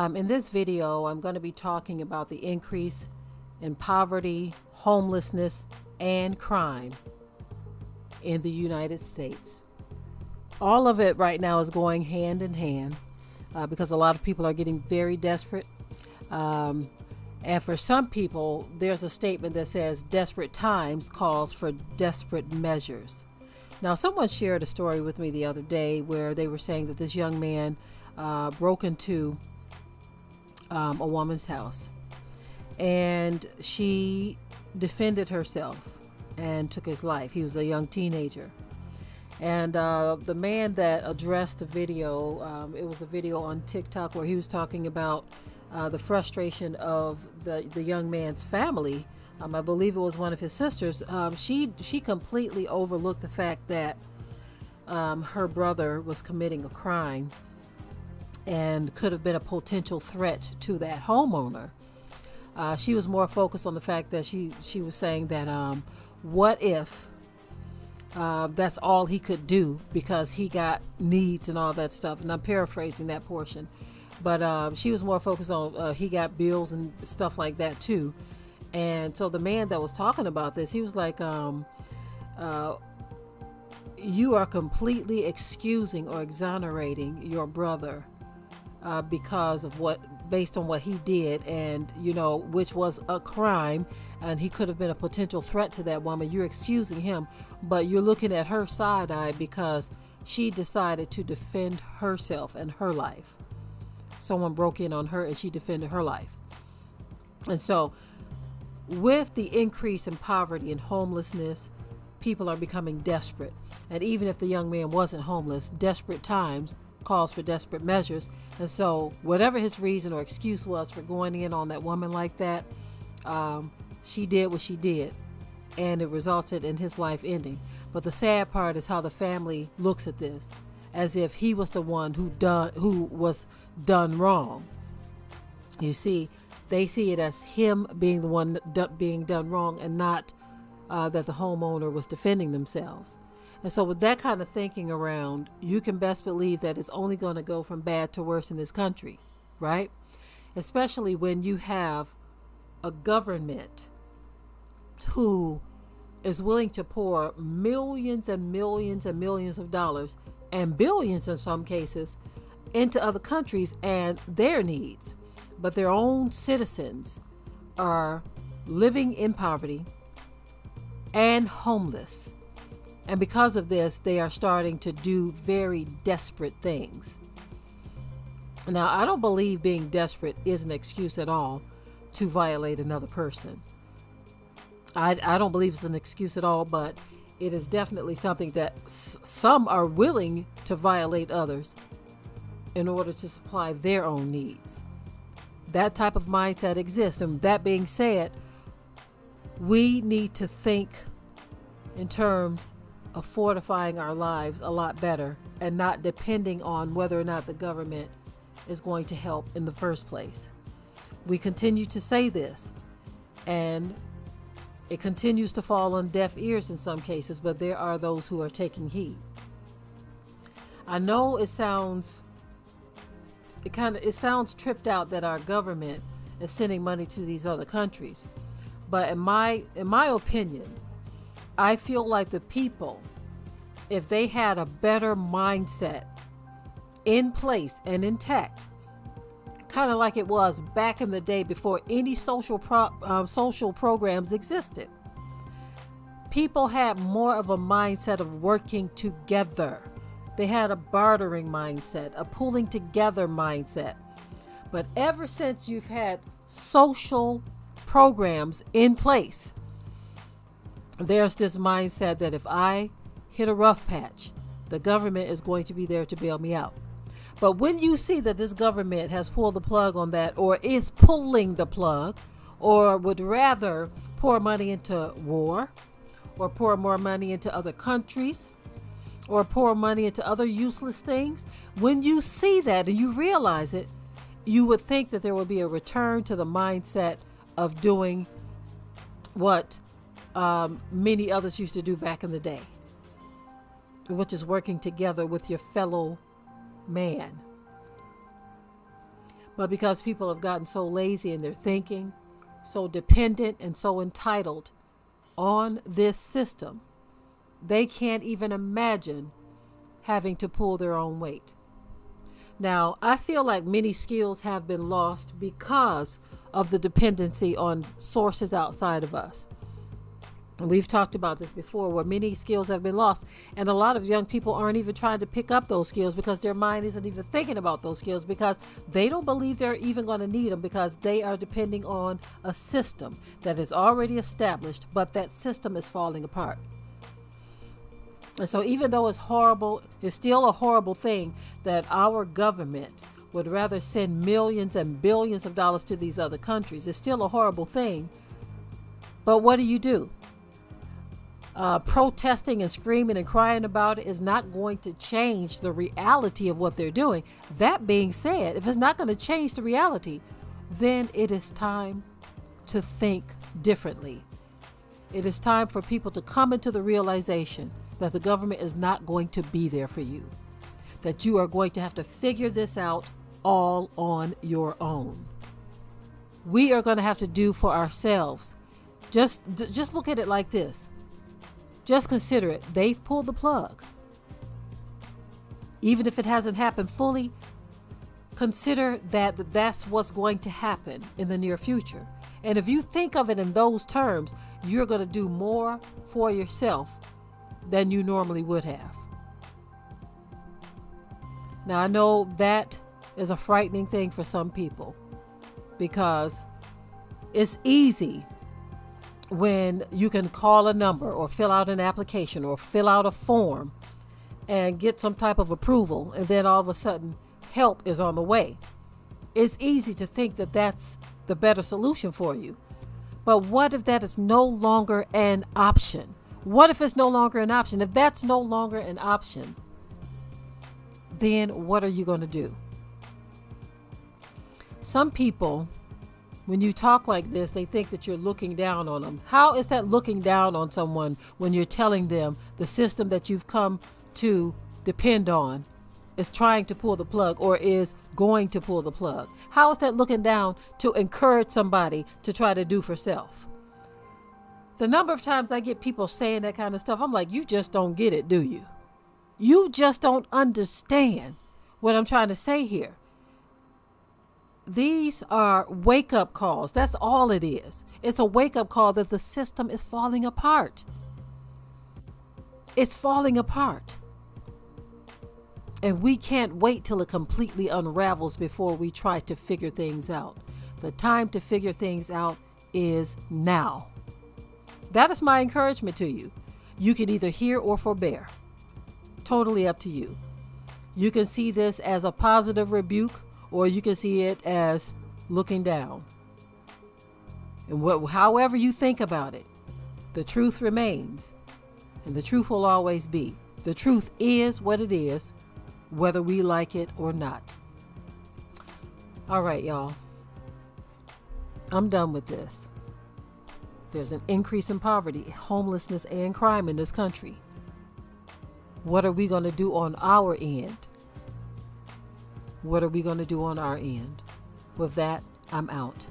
In this video, I'm going to be talking about the increase in poverty, homelessness, and crime in the United States. All of it right now is going hand in hand because a lot of people are getting very desperate. And for some people, there's a statement that says desperate times calls for desperate measures. Now, someone shared a story with me the other day where they were saying that this young man broke into a woman's house, and she defended herself and took his life. He was a young teenager. And the man that addressed the video, it was a video on TikTok where he was talking about the frustration of the young man's family. I believe it was one of his sisters. She completely overlooked the fact that her brother was committing a crime and could have been a potential threat to that homeowner. She was more focused on the fact that she was saying that what if that's all he could do because he got needs and all that stuff. And I'm paraphrasing that portion. But she was more focused on he got bills and stuff like that too. And so the man that was talking about this, he was like, you are completely excusing or exonerating your brother because of based on what he did, and which was a crime, and he could have been a potential threat to that woman. You're excusing him, but you're looking at her side-eye because she decided to defend herself and her life. Someone broke in on her and she defended her life. And so with the increase in poverty and homelessness, people are becoming desperate. And even if the young man wasn't homeless, desperate times calls for desperate measures. And so whatever his reason or excuse was for going in on that woman like that, she did what she did, and it resulted in his life ending. But the sad part is how the family looks at this, as if he was the one who was done wrong. You see, they see it as him being the one being done wrong, and not that the homeowner was defending themselves. And so with that kind of thinking around, you can best believe that it's only going to go from bad to worse in this country, right? Especially when you have a government who is willing to pour millions and millions and millions of dollars, and billions in some cases, into other countries and their needs. But their own citizens are living in poverty and homeless. And because of this, they are starting to do very desperate things. Now, I don't believe being desperate is an excuse at all to violate another person. I don't believe it's an excuse at all, but it is definitely something that some are willing to violate others in order to supply their own needs. That type of mindset exists. And that being said, we need to think in terms of fortifying our lives a lot better and not depending on whether or not the government is going to help in the first place. We continue to say this, and it continues to fall on deaf ears in some cases, but there are those who are taking heed. I know it sounds tripped out that our government is sending money to these other countries, but in my opinion, I feel like the people, if they had a better mindset in place and intact, kind of like it was back in the day before any social programs existed, people had more of a mindset of working together. They had a bartering mindset, a pulling together mindset. But ever since you've had social programs in place, there's this mindset that if I hit a rough patch, the government is going to be there to bail me out. But when you see that this government has pulled the plug on that, or is pulling the plug, or would rather pour money into war, or pour more money into other countries, or pour money into other useless things, when you see that and you realize it, you would think that there will be a return to the mindset of doing what many others used to do back in the day, which is working together with your fellow man. But because people have gotten so lazy in their thinking, so dependent and so entitled on this system, they can't even imagine having to pull their own weight. Now, I feel like many skills have been lost because of the dependency on sources outside of us. And we've talked about this before, where many skills have been lost. And a lot of young people aren't even trying to pick up those skills because their mind isn't even thinking about those skills, because they don't believe they're even going to need them, because they are depending on a system that is already established, but that system is falling apart. And so even though it's horrible, it's still a horrible thing that our government would rather send millions and billions of dollars to these other countries. It's still a horrible thing. But what do? Protesting and screaming and crying about it is not going to change the reality of what they're doing. That being said, if it's not going to change the reality, then it is time to think differently. It is time for people to come into the realization that the government is not going to be there for you, that you are going to have to figure this out all on your own. We are going to have to do for ourselves. Just look at it like this. Just consider it. They've pulled the plug. Even if it hasn't happened fully, consider that that's what's going to happen in the near future. And if you think of it in those terms, you're going to do more for yourself than you normally would have. Now, I know that is a frightening thing for some people, because it's easy when you can call a number or fill out an application or fill out a form and get some type of approval, and then all of a sudden help is on the way. It's easy to think that that's the better solution for you. But what if that is no longer an option? What if it's no longer an option? If that's no longer an option, then what are you going to do? Some people, when you talk like this, they think that you're looking down on them. How is that looking down on someone when you're telling them the system that you've come to depend on is trying to pull the plug or is going to pull the plug? How is that looking down to encourage somebody to try to do for self? The number of times I get people saying that kind of stuff, I'm like, you just don't get it, do you? You just don't understand what I'm trying to say here. These are wake-up calls. That's all it is. It's a wake-up call that the system is falling apart. It's falling apart. And we can't wait till it completely unravels before we try to figure things out. The time to figure things out is now. That is my encouragement to you. You can either hear or forbear. Totally up to you. You can see this as a positive rebuke, or you can see it as looking down. And however you think about it, the truth remains, and the truth will always be. The truth is what it is, whether we like it or not. All right, y'all. I'm done with this. There's an increase in poverty, homelessness, and crime in this country. What are we going to do on our end? What are we going to do on our end? With that, I'm out.